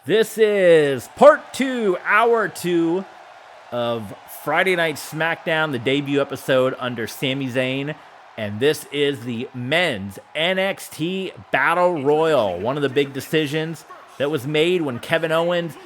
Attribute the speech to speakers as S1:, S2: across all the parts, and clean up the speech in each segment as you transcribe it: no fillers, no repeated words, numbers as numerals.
S1: This is part 2, hour 2 of Friday Night SmackDown, the debut episode under Sami Zayn. And this is the men's NXT Battle Royal. One of the big decisions that was made when Kevin Owens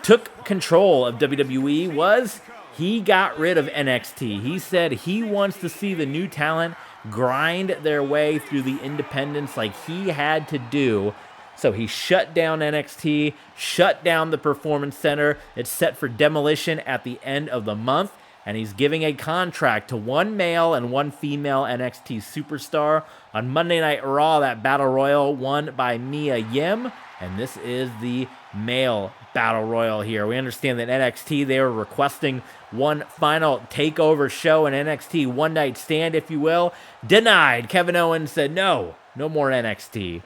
S1: took control of WWE was he got rid of NXT. He said he wants to see the new talent grind their way through the independents like he had to do. So he shut down NXT, shut down the Performance Center. It's set for demolition at the end of the month. And he's giving a contract to one male and one female NXT superstar. On Monday Night Raw, that Battle Royal won by Mia Yim. And this is the male Battle Royal here. We understand that NXT, they were requesting one final takeover show, an NXT one-night stand, if you will. Denied. Kevin Owens said, no more NXT.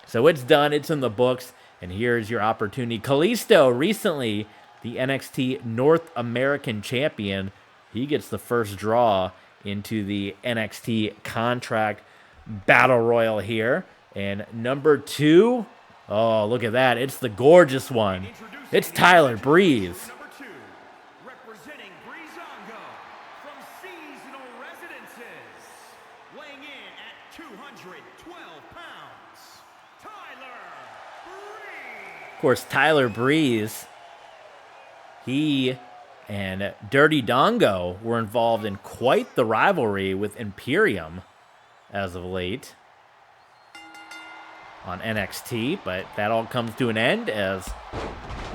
S1: So it's done. It's in the books. And here's your opportunity. Kalisto, recently the NXT North American champion. He gets the first draw into the NXT contract Battle Royal here. And number 2, oh, look at that. It's the gorgeous one. It's Tyler Breeze.
S2: Representing Breezango from Seasonal Residences, weighing in at 212 pounds, Tyler Breeze.
S1: Of course, Tyler Breeze, he and Dirty Dongo were involved in quite the rivalry with Imperium as of late on NXT, but that all comes to an end as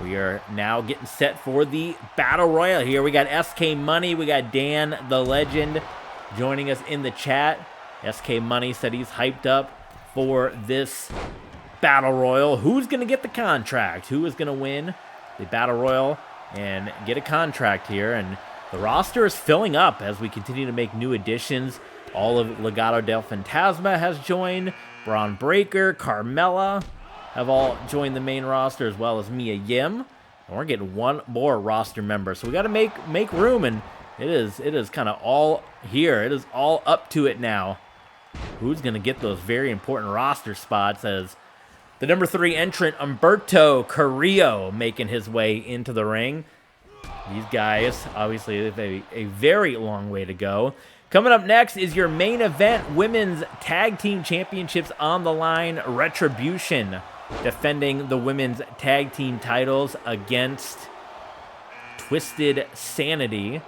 S1: we are now getting set for the Battle Royal here. We got SK Money, we got Dan the Legend joining us in the chat. SK Money said he's hyped up for this Battle Royal. Who's going to get the contract? Who is going to win the Battle Royal and get a contract here? And the roster is filling up as we continue to make new additions. All of Legado del Fantasma has joined. Braun Breaker, Carmella have all joined the main roster, as well as Mia Yim. And we're getting one more roster member. So we got to make room, and it is kind of all here. It is all up to it now. Who's going to get those very important roster spots as the number 3 entrant, Humberto Carrillo, making his way into the ring. These guys, obviously, have a very long way to go. Coming up next is your main event, Women's Tag Team Championships on the line. Retribution defending the Women's Tag Team titles against Twisted Sanity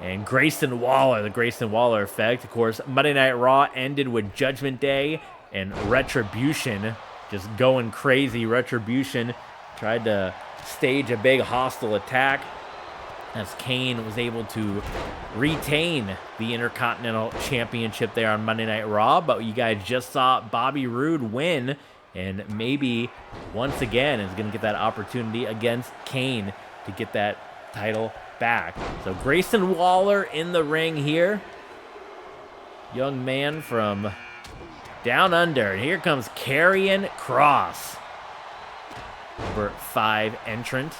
S1: and Grayson Waller, the Grayson Waller effect. Of course, Monday Night Raw ended with Judgment Day and Retribution just going crazy. Retribution tried to stage a big hostile attack as Kane was able to retain the Intercontinental Championship there on Monday Night Raw. But you guys just saw Bobby Roode win, and maybe once again is going to get that opportunity against Kane to get that title back. So Grayson Waller in the ring here. Young man from down under. And here comes Karrion Kross, number 5 entrant.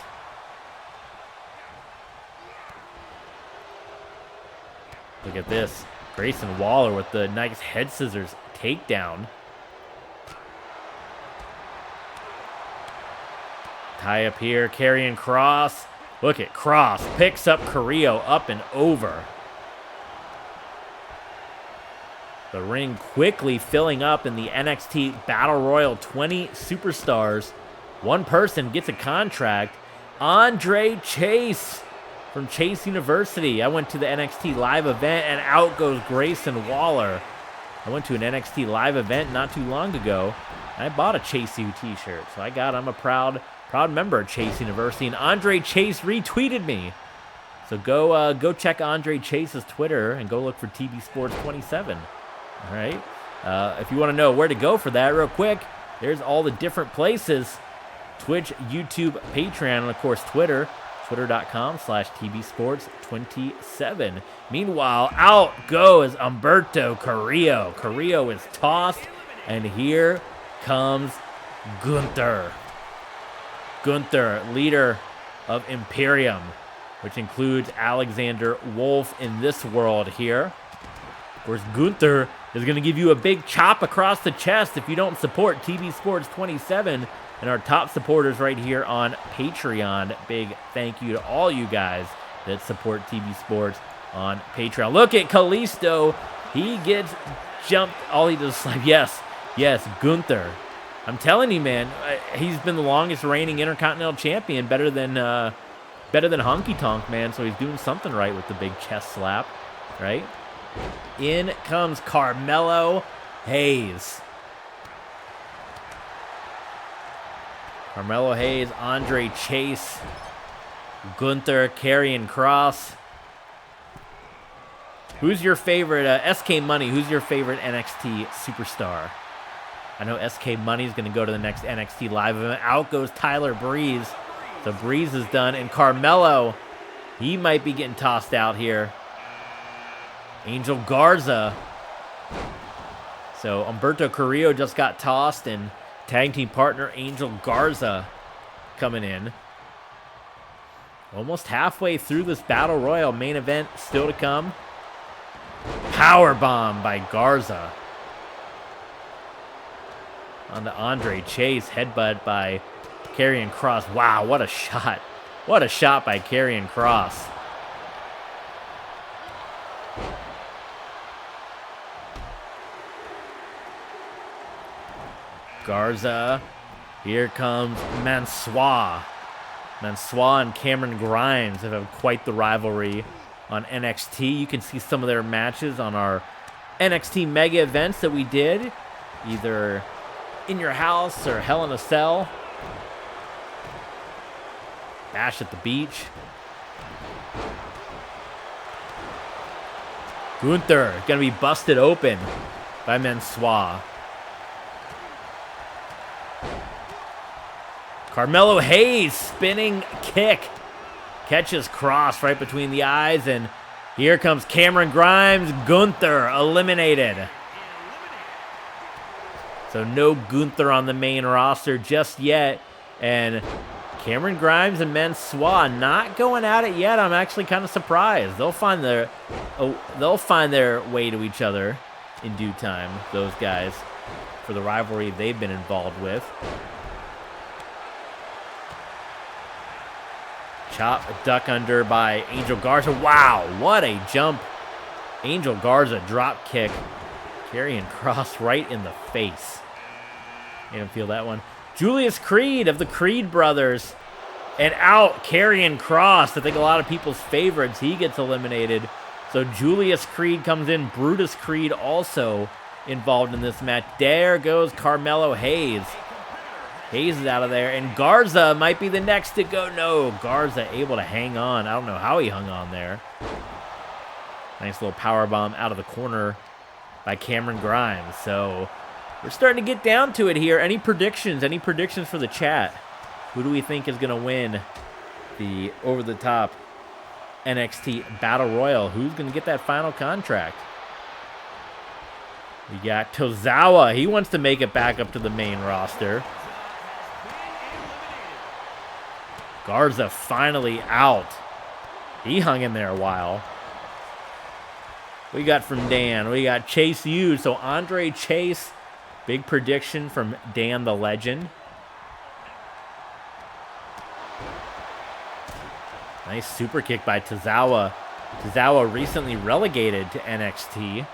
S1: Look at this. Grayson Waller with the nice head scissors takedown. Tie up here. Karrion Kross. Look at Kross. Picks up Carrillo up and over. The ring quickly filling up in the NXT Battle Royal. 20 superstars. One person gets a contract. Andre Chase from Chase University. I went to the NXT live event, and out goes Grayson Waller. I went to an NXT live event not too long ago, and I bought a Chase U t-shirt. So I'm a proud member of Chase University, and Andre Chase retweeted me. So go check Andre Chase's Twitter and go look for TB Sports 27. All right. If you want to know where to go for that, real quick, there's all the different places: Twitch, YouTube, Patreon, and of course Twitter. Twitter.com/TBSports27. Meanwhile, out goes Humberto Carrillo. Carrillo is tossed, and here comes Gunther. Gunther, leader of Imperium, which includes Alexander Wolf in this world here. Of course, Gunther is going to give you a big chop across the chest if you don't support TB Sports 27 and our top supporters right here on Patreon. Big thank you to all you guys that support TV Sports on Patreon. Look at Kalisto. He gets jumped. All he does is slap. Yes, Gunther. I'm telling you, man, he's been the longest reigning Intercontinental Champion, better than Honky Tonk, man. So he's doing something right with the big chest slap, right? In comes Carmelo Hayes. Carmelo Hayes, Andre Chase, Gunther, Karrion Kross. Who's your favorite, SK Money, who's your favorite NXT superstar? I know SK Money's going to go to the next NXT Live event. Out goes Tyler Breeze. So Breeze is done. And Carmelo, he might be getting tossed out here. Angel Garza. So Humberto Carrillo just got tossed. And tag team partner Angel Garza coming in. Almost halfway through this Battle Royal. Main event still to come. Powerbomb by Garza. On to Andre Chase. Headbutt by Karrion Kross. Wow, what a shot. What a shot by Karrion Kross. Garza. Here comes Mansois. Mansois and Cameron Grimes have quite the rivalry on NXT. You can see some of their matches on our NXT mega events that we did. Either In Your House or Hell in a Cell. Bash at the Beach. Gunther gonna be busted open by Mansois. Carmelo Hayes spinning kick. Catches Kross right between the eyes, and here comes Cameron Grimes. Gunther eliminated. So no Gunther on the main roster just yet. And Cameron Grimes and Mansois not going at it yet. I'm actually kind of surprised. They'll find their way to each other in due time, those guys, for the rivalry they've been involved with. Chop, duck under by Angel Garza. Wow, what a jump. Angel Garza drop kick. Karrion Kross right in the face. You didn't feel that one. Julius Creed of the Creed brothers. And out, Karrion Kross. I think a lot of people's favorites. He gets eliminated. So Julius Creed comes in. Brutus Creed also involved in this match. There goes Carmelo Hayes. Hayes is out of there, and Garza might be the next to go. No, Garza able to hang on. I don't know how he hung on there. Nice little powerbomb out of the corner by Cameron Grimes. So we're starting to get down to it here. Any predictions? Any predictions for the chat? Who do we think is going to win the over-the-top NXT Battle Royal? Who's going to get that final contract? We got Tozawa. He wants to make it back up to the main roster. Garza finally out. He hung in there a while. We got from Dan. We got Chase U. So Andre Chase. Big prediction from Dan the Legend. Nice super kick by Tozawa. Tozawa recently relegated to NXT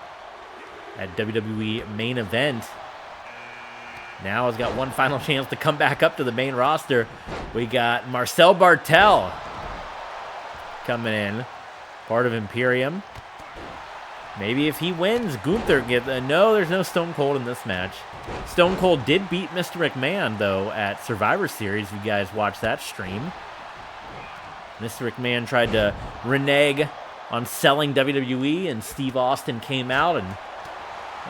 S1: at WWE main event. Now has got one final chance to come back up to the main roster. We got Marcel Bartel coming in, part of Imperium. Maybe if he wins, Gunther gets... no, there's no Stone Cold in this match. Stone Cold did beat Mr. McMahon, though, at Survivor Series. You guys watched that stream. Mr. McMahon tried to renege on selling WWE, and Steve Austin came out and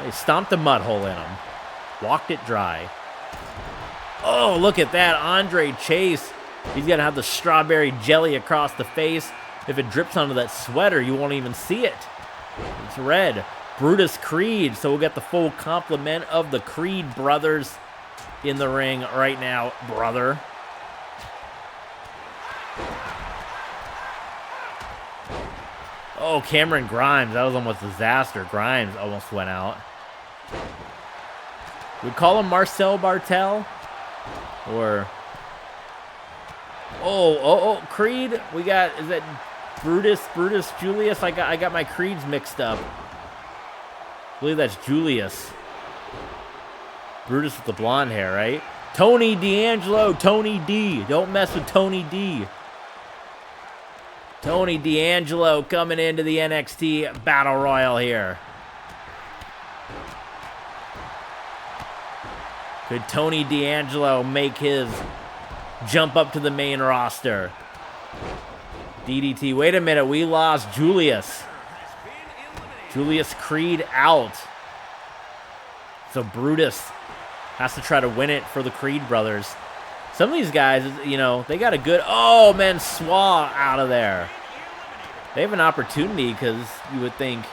S1: he stomped a mud hole in him. Walked it dry. Oh, look at that. Andre Chase. He's going to have the strawberry jelly across the face. If it drips onto that sweater, you won't even see it. It's red. Brutus Creed. So we'll get the full complement of the Creed brothers in the ring right now, brother. Oh, Cameron Grimes. That was almost a disaster. Grimes almost went out. We call him Marcel Bartel. Or... Oh, Creed. We got, is that Brutus, Julius? I got my Creeds mixed up. I believe that's Julius. Brutus with the blonde hair, right? Tony D'Angelo, Tony D. Don't mess with Tony D. Tony D'Angelo coming into the NXT Battle Royal here. Could Tony D'Angelo make his jump up to the main roster? DDT. Wait a minute. We lost Julius. Julius Creed out. So Brutus has to try to win it for the Creed brothers. Some of these guys, you know, they got a good... Oh, man, Swa out of there. They have an opportunity because you would think,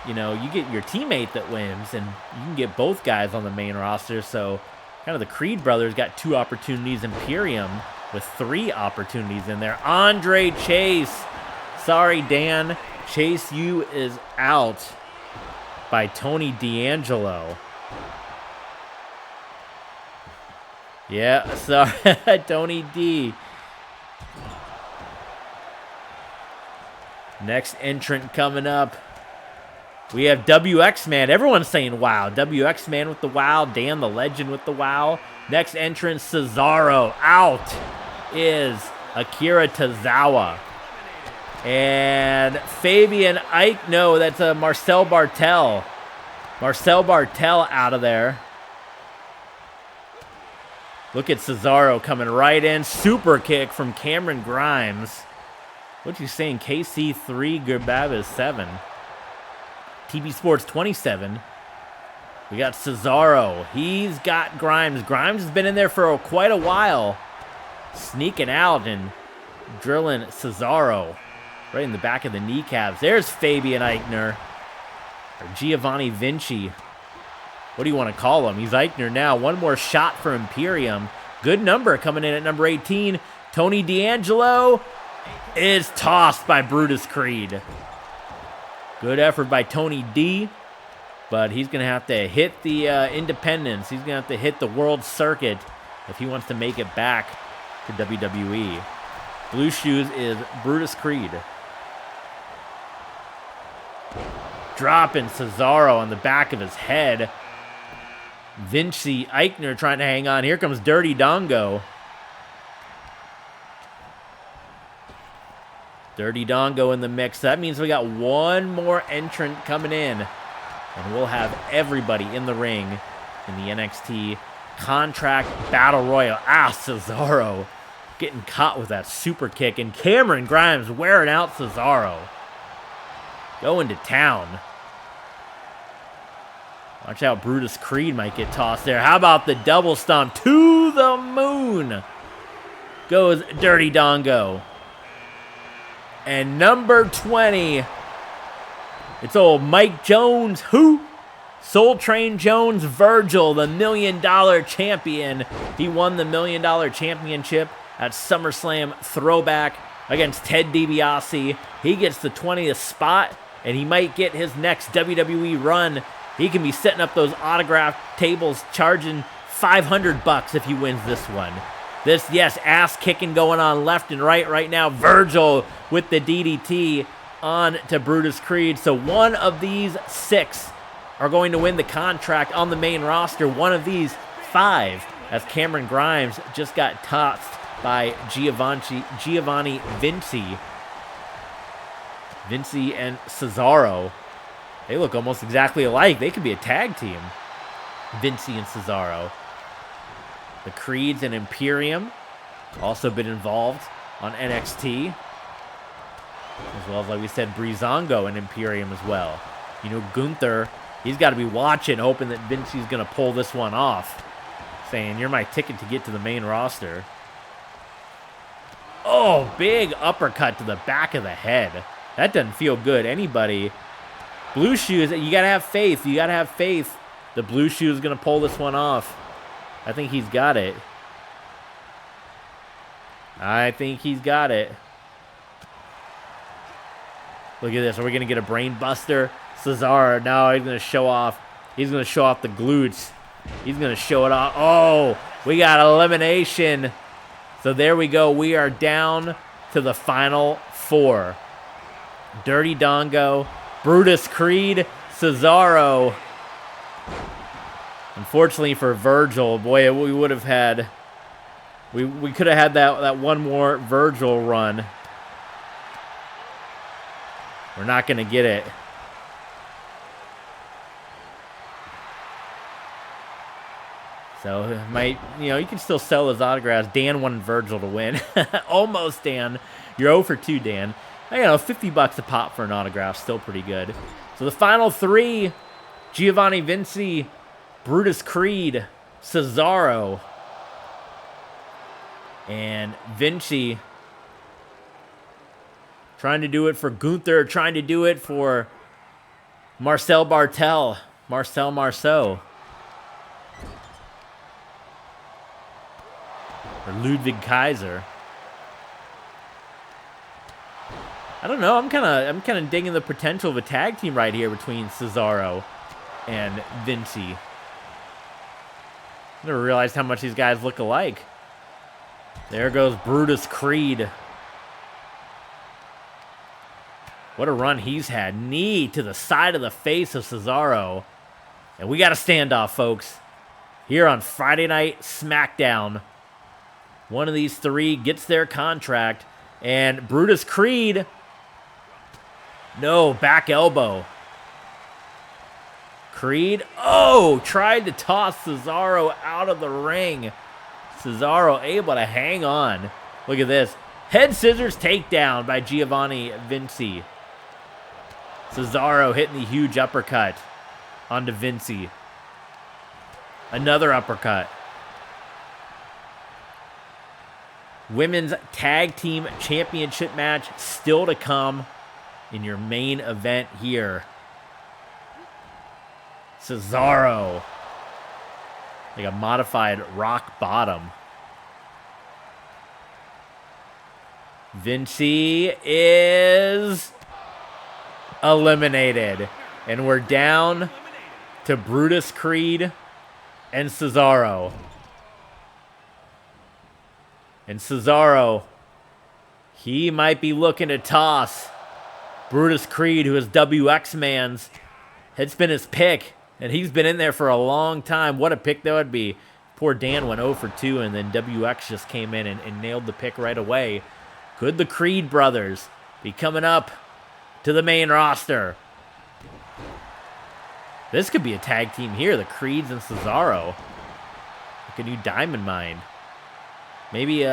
S1: you know, you get your teammate that wins and you can get both guys on the main roster. So kind of the Creed brothers got 2 opportunities. Imperium with 3 opportunities in there. Andre Chase. Sorry, Dan. Chase U is out by Tony D'Angelo. Yeah, sorry, Tony D. Next entrant coming up. We have WX Man. Everyone's saying wow. WX Man with the wow. Dan the Legend with the wow. Next entrant, Cesaro. Out is Akira Tozawa. And Fabian Ike. No, that's Marcel Bartel. Marcel Bartel out of there. Look at Cesaro coming right in. Super kick from Cameron Grimes. What you saying? KC 3, Gurbab is 7. TB Sports 27. We got Cesaro. He's got Grimes. Grimes has been in there for quite a while. Sneaking out and drilling Cesaro right in the back of the kneecaps. There's Fabian Eichner. Or Giovanni Vinci. What do you want to call him? He's Eichner now. One more shot for Imperium. Good number coming in at number 18. Tony D'Angelo is tossed by Brutus Creed. Good effort by Tony D. But he's going to have to hit the independents. He's going to have to hit the world circuit if he wants to make it back to WWE. Blue shoes is Brutus Creed. Dropping Cesaro on the back of his head. Vinci Eichner trying to hang on. Here comes Dirty Dongo. Dirty Dongo in the mix. That means we got one more entrant coming in. And we'll have everybody in the ring in the NXT Contract Battle Royal. Cesaro getting caught with that super kick. And Cameron Grimes wearing out Cesaro. Going to town. Watch out, Brutus Creed might get tossed there. How about the double stomp to the moon? Goes Dirty Dongo. And number 20, it's old Mike Jones. Who? Soul Train Jones Virgil, the $1 million champion. He won the $1 million championship at SummerSlam Throwback against Ted DiBiase. He gets the 20th spot, and he might get his next WWE run. He can be setting up those autograph tables, charging $500 if he wins this one. This, yes, ass kicking going on left and right now. Virgil with the DDT on to Brutus Creed. So one of these 6 are going to win the contract on the main roster. One of these 5, as Cameron Grimes just got tossed by Giovanni Vinci. Vinci and Cesaro. They look almost exactly alike. They could be a tag team. Vinci and Cesaro. The Creeds and Imperium also been involved on NXT. As well as, like we said, Breezango and Imperium as well. You know, Gunther, he's got to be watching, hoping that Vinci's going to pull this one off. Saying, you're my ticket to get to the main roster. Oh, big uppercut to the back of the head. That doesn't feel good. Anybody... Blue Shoes, you got to have faith. You got to have faith. The Blue Shoes is going to pull this one off. I think he's got it. I think he's got it. Look at this. Are we going to get a brain buster? Cesaro, now he's going to show off. He's going to show off the glutes. He's going to show it off. Oh, We got elimination. So there we go. We are down to the final 4. Dirty Dongo, Brutus Creed, Cesaro. Unfortunately for Virgil, boy, we would have had... We could have had that one more Virgil run. We're not going to get it. So, you can still sell his autographs. Dan wanted Virgil to win. Almost, Dan. You're 0 for 2, Dan. $50 a pop for an autograph. Still pretty good. So, the final 3, Giovanni Vinci, Brutus Creed, Cesaro. And Vinci trying to do it for Gunther, trying to do it for Marcel Bartel, Marcel Marceau. Or Ludwig Kaiser. I don't know. I'm kind of digging the potential of a tag team right here between Cesaro and Vinci. I never realized how much these guys look alike. There goes Brutus Creed. What a run he's had. Knee to the side of the face of Cesaro. And we got a standoff, folks. Here on Friday Night SmackDown. One of these 3 gets their contract. And Brutus Creed. No, back elbow. Creed. Oh, tried to toss Cesaro out of the ring. Cesaro able to hang on. Look at this. Head scissors takedown by Giovanni Vinci. Cesaro hitting the huge uppercut onto Vinci. Another uppercut. Women's Tag Team Championship match still to come in your main event here. Cesaro. Like a modified rock bottom. Vinci is eliminated. And we're down to Brutus Creed and Cesaro. And Cesaro, he might be looking to toss Brutus Creed, who is WX Man's. It's been his pick. And he's been in there for a long time. What a pick that would be. Poor Dan went 0 for 2, and then WX just came in and nailed the pick right away. Could the Creed brothers be coming up to the main roster? This could be a tag team here, the Creeds and Cesaro. Like a new Diamond Mine. Maybe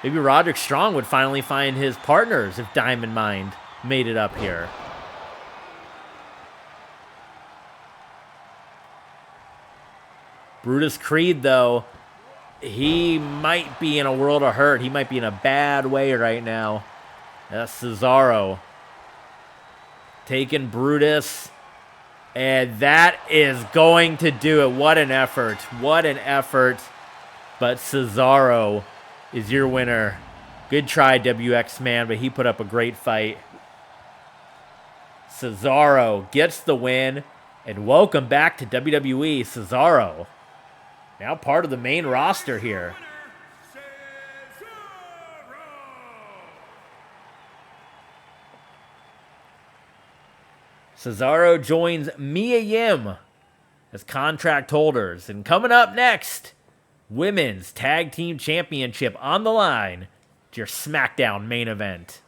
S1: Roderick Strong would finally find his partners if Diamond Mine made it up here. Brutus Creed, though, he might be in a world of hurt. He might be in a bad way right now. That's Cesaro taking Brutus. And that is going to do it. What an effort. What an effort. But Cesaro is your winner. Good try, WX Man, but he put up a great fight. Cesaro gets the win. And welcome back to WWE, Cesaro. Now part of the main roster here. Cesaro joins Mia Yim as contract holders. And coming up next, Women's Tag Team Championship on the line to your SmackDown main event.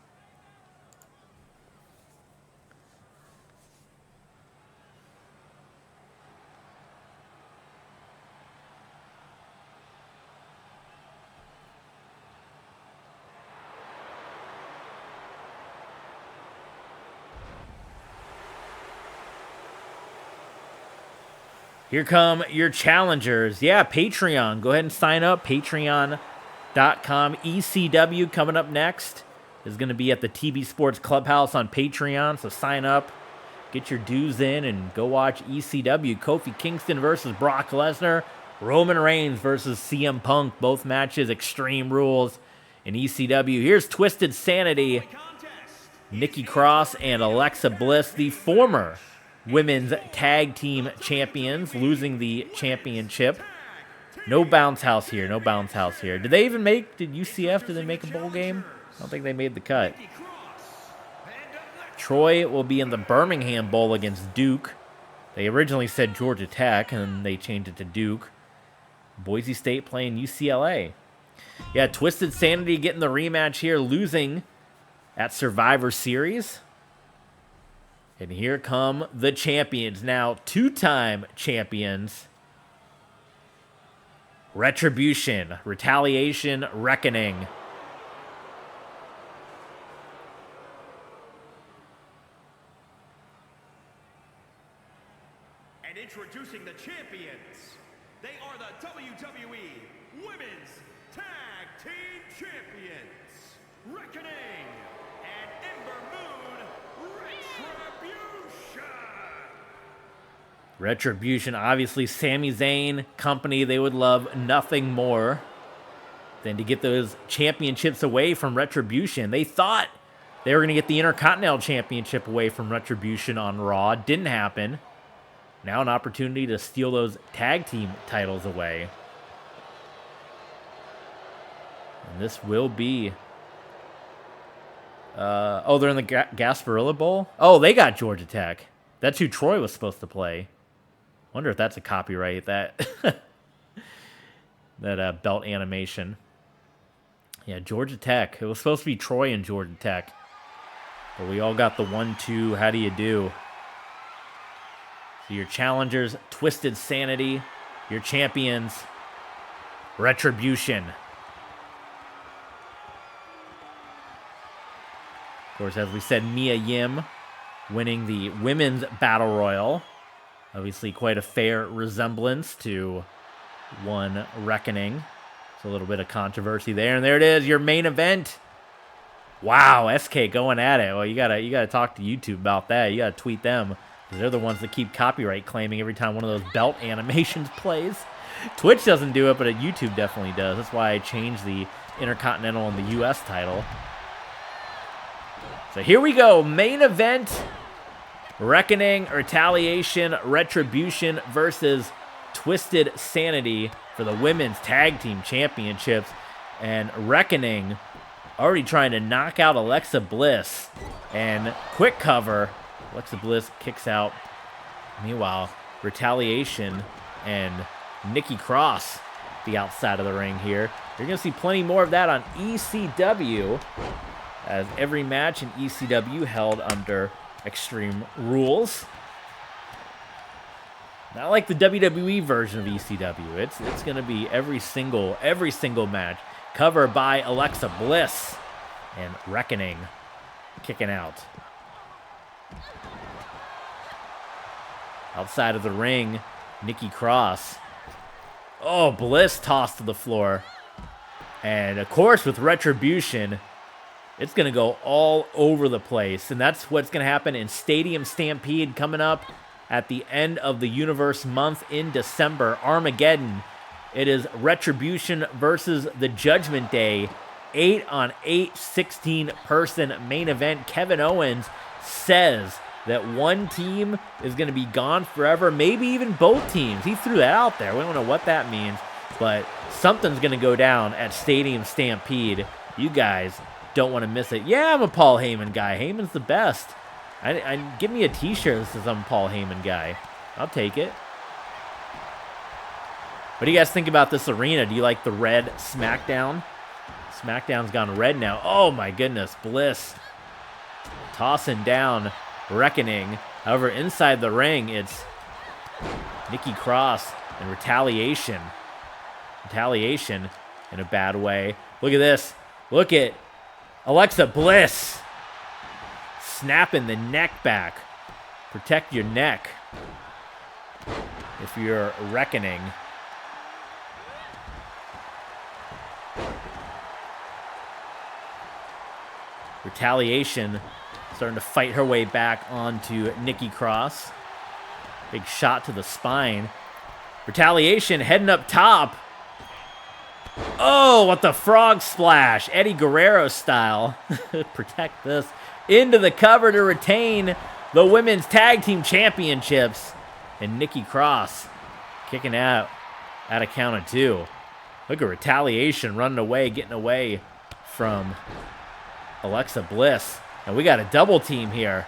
S1: Here come your challengers. Yeah, Patreon. Go ahead and sign up. Patreon.com. ECW coming up next is going to be at the TB Sports Clubhouse on Patreon. So sign up. Get your dues in and go watch ECW. Kofi Kingston versus Brock Lesnar. Roman Reigns versus CM Punk. Both matches, Extreme Rules in ECW. Here's Twisted Sanity. Nikki Cross and Alexa Bliss, the former Women's Tag Team Champions, losing the championship. No bounce house here. No bounce house here. Did they even make, did they make a bowl game? I don't think they made the cut. Troy will be in the Birmingham Bowl against Duke. They originally said Georgia Tech, and they changed it to Duke. Boise State playing UCLA. Yeah, Twisted Sanity getting the rematch here, losing at Survivor Series. And here come the champions now, two-time champions. Retribution, Retaliation, Reckoning.
S2: And introducing the champions, they are the WWE Women's Tag Team Champions, Reckoning and Ember Moon Retribution.
S1: Retribution, obviously Sami Zayn company, they would love nothing more than to get those championships away from Retribution. They thought they were going to get the Intercontinental Championship away from Retribution on Raw. Didn't happen. Now an opportunity to steal those tag team titles away. And this will be... oh, they're in the Gasparilla Bowl? Oh, they got Georgia Tech. That's who Troy was supposed to play. Wonder if that's a copyright, that that belt animation. Yeah, Georgia Tech. It was supposed to be Troy and Georgia Tech. But we all got the 1-2. How do you do? So your challengers, Twisted Sanity. Your champions, Retribution. Of course, as we said, Mia Yim winning the Women's Battle Royal. Obviously, quite a fair resemblance to one Reckoning. So a little bit of controversy there. And there it is, your main event. Wow, SK going at it. Well, you gotta talk to YouTube about that. You gotta tweet them. They're the ones that keep copyright claiming every time one of those belt animations plays. Twitch doesn't do it, but YouTube definitely does. That's why I changed the Intercontinental and the US title. So here we go. Main event. Reckoning, Retaliation, Retribution versus Twisted Sanity for the Women's Tag Team Championships. And Reckoning already trying to knock out Alexa Bliss. And quick cover. Alexa Bliss kicks out. Meanwhile, Retaliation and Nikki Cross, the outside of the ring here. You're going to see plenty more of that on ECW, as every match in ECW held under Extreme Rules. Not like the WWE version of ECW. It's going to be every single match covered by Alexa Bliss and Reckoning kicking out. Outside of the ring, Nikki Cross. Oh, Bliss tossed to the floor. And of course, with Retribution, it's going to go all over the place. And that's what's going to happen in Stadium Stampede coming up at the end of the Universe month in December. Armageddon. It is Retribution versus the Judgment Day. 8-on-8, 16-person main event. Kevin Owens says that one team is going to be gone forever, maybe even both teams. He threw that out there. We don't know what that means, but something's going to go down at Stadium Stampede. You guys don't want to miss it. Yeah, I'm a Paul Heyman guy. Heyman's the best. Give me a t-shirt that says I'm a Paul Heyman guy. I'll take it. What do you guys think about this arena? Do you like the red SmackDown? SmackDown's gone red now. Oh my goodness, Bliss tossing down Reckoning. However, inside the ring, it's Nikki Cross and Retaliation. Retaliation in a bad way. Look at this. Look at Alexa Bliss snapping the neck back. Protect your neck if you're Reckoning. Retaliation starting to fight her way back onto Nikki Cross. Big shot to the spine. Retaliation heading up top. Oh, what the frog splash. Eddie Guerrero style. Protect this. Into the cover to retain the Women's Tag Team Championships. And Nikki Cross kicking out At a count of 2. Look at Retaliation running away, getting away from Alexa Bliss. And we got a double team here.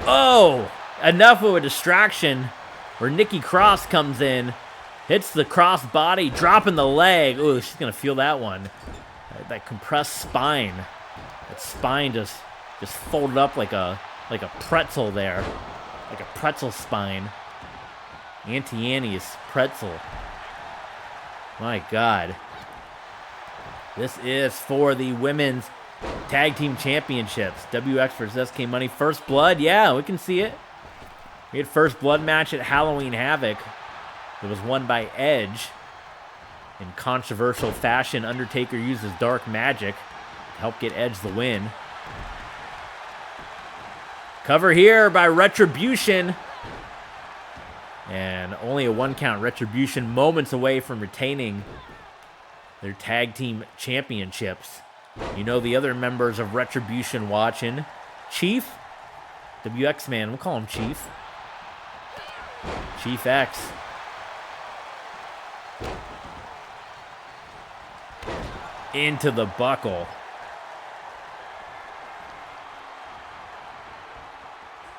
S1: Oh! Enough of a distraction where Nikki Cross comes in, hits the cross body, dropping the leg. Ooh, she's going to feel that one. That compressed spine. That spine just folded up like a pretzel there. Like a pretzel spine. Auntie Annie's pretzel. My God. This is for the women's tag team championships. WX versus SK Money. First blood. Yeah, we can see it. We had first blood match at Halloween Havoc. It was won by Edge. In controversial fashion, Undertaker uses dark magic to help get Edge the win. Cover here by Retribution. And only a 1 count. Retribution moments away from retaining their tag team championships. You know the other members of Retribution watching. Chief, WX man, we'll call him Chief. Chief X. Into the buckle.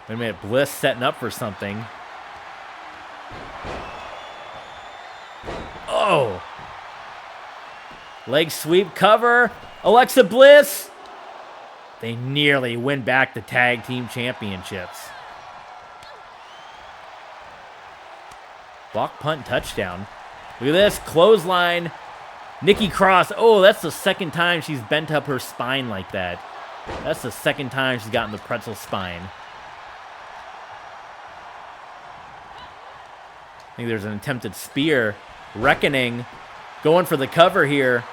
S1: Wait a minute, Bliss setting up for something. Oh! Leg sweep cover. Alexa Bliss. They nearly win back the tag team championships. Block punt touchdown. Look at this. Clothesline. Nikki Cross. Oh, that's the second time she's bent up her spine like that. That's the second time she's gotten the pretzel spine. I think there's an attempted spear. Reckoning. Going for the cover here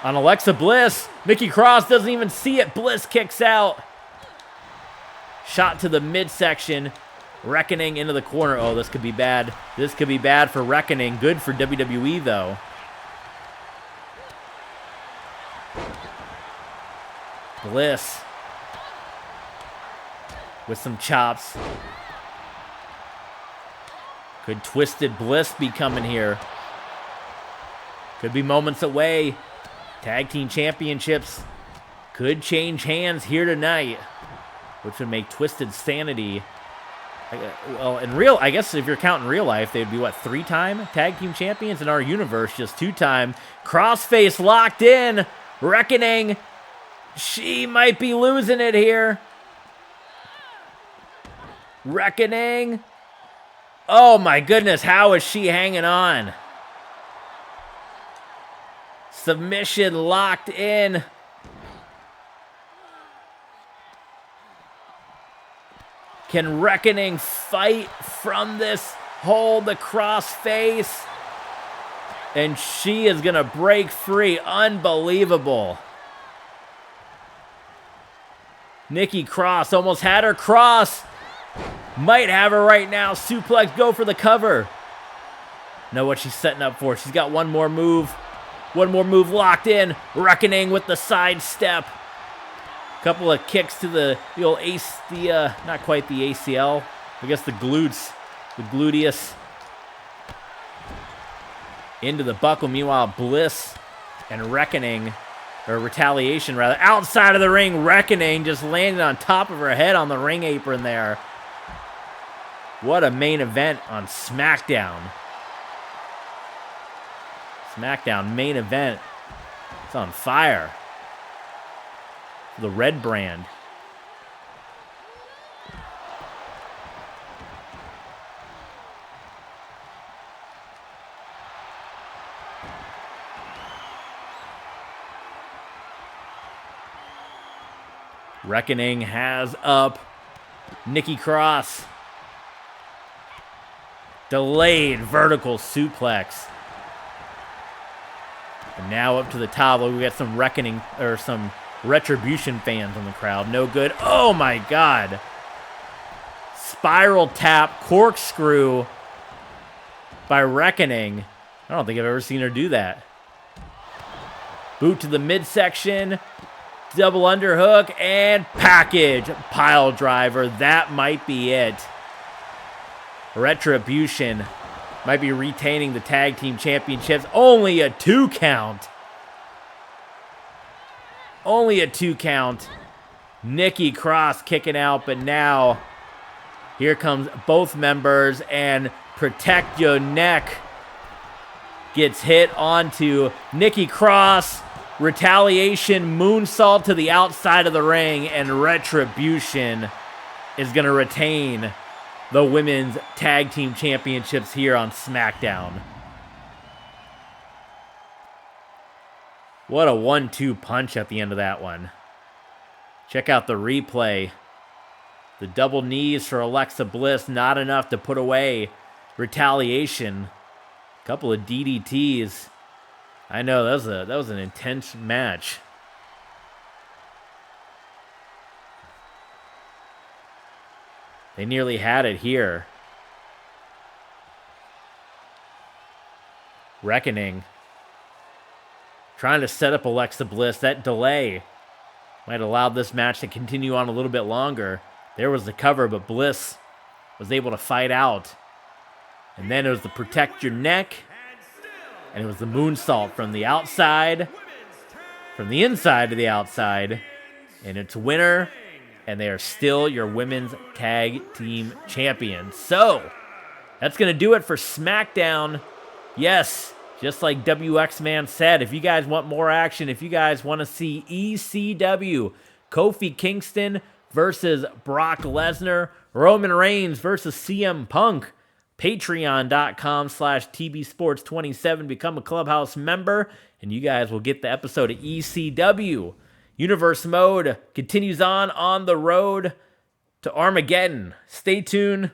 S1: on Alexa Bliss. Nikki Cross doesn't even see it. Bliss kicks out. Shot to the midsection. Reckoning into the corner. Oh, this could be bad. This could be bad for Reckoning. Good for WWE, though. Bliss. With some chops. Could Twisted Bliss be coming here? Could be moments away. Tag team championships could change hands here tonight, which would make Twisted Sanity. Well, I guess if you're counting real life, they'd be, what, 3-time tag team champions? In our universe, just 2-time. Crossface locked in. Reckoning. She might be losing it here. Reckoning. Oh, my goodness. How is she hanging on? Submission locked in. Can Reckoning fight from this hold, the crossface? And she is going to break free. Unbelievable. Nikki Cross almost had her cross. Might have her right now. Suplex, go for the cover. Know what she's setting up for. She's got one more move. One more move locked in. Reckoning with the side step. Couple of kicks to the old not quite the ACL. I guess the glutes. The gluteus. Into the buckle. Meanwhile, Bliss and Reckoning, or Retaliation rather, outside of the ring. Reckoning just landed on top of her head on the ring apron there. What a main event on SmackDown. SmackDown main event. It's on fire. The red brand. Reckoning has up Nikki Cross. Delayed vertical suplex. And now up to the top. We got some Reckoning, or some Retribution fans in the crowd. No good. Oh my God. Spiral tap, corkscrew by Reckoning. I don't think I've ever seen her do that. Boot to the midsection. Double underhook and package. Pile driver. That might be it. Retribution might be retaining the tag team championships. Only a 2 count. Only a 2 count. Nikki Cross kicking out, but now here comes both members, and Protect Your Neck gets hit onto Nikki Cross. Retaliation moonsault to the outside of the ring, and Retribution is going to retain the women's tag team championships here on SmackDown. What a 1-2 punch at the end of that one. Check out the replay. The double knees for Alexa Bliss, not enough to put away Retaliation. A couple of DDTs. I know, that was an intense match. They nearly had it here. Reckoning. Trying to set up Alexa Bliss. That delay might allow this match to continue on a little bit longer. There was the cover, but Bliss was able to fight out. And then it was the Protect Your Neck. And it was the moonsault from the outside. From the inside to the outside. And it's winner. And they are still your women's tag team champions. So, that's going to do it for SmackDown. Yes, just like WX Man said, if you guys want more action, if you guys want to see ECW, Kofi Kingston versus Brock Lesnar, Roman Reigns versus CM Punk, patreon.com/tbsports27, become a Clubhouse member, and you guys will get the episode of ECW. Universe Mode continues on the road to Armageddon. Stay tuned.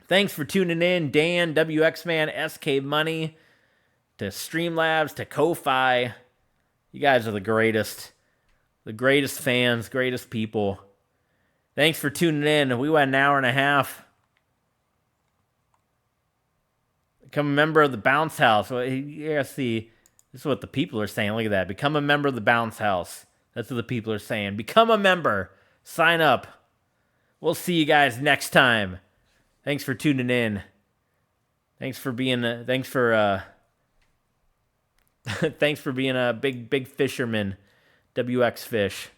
S1: Thanks for tuning in. Dan, WX Man, SK Money, to Streamlabs, to Ko-Fi. You guys are the greatest. The greatest fans, greatest people. Thanks for tuning in. We went an hour and a half. Become a member of the Bounce House. Well, you gotta see, this is what the people are saying. Look at that. Become a member of the Bounce House. That's what the people are saying. Become a member. Sign up. We'll see you guys next time. Thanks for tuning in. Thanks for being a big fisherman, WX Fish.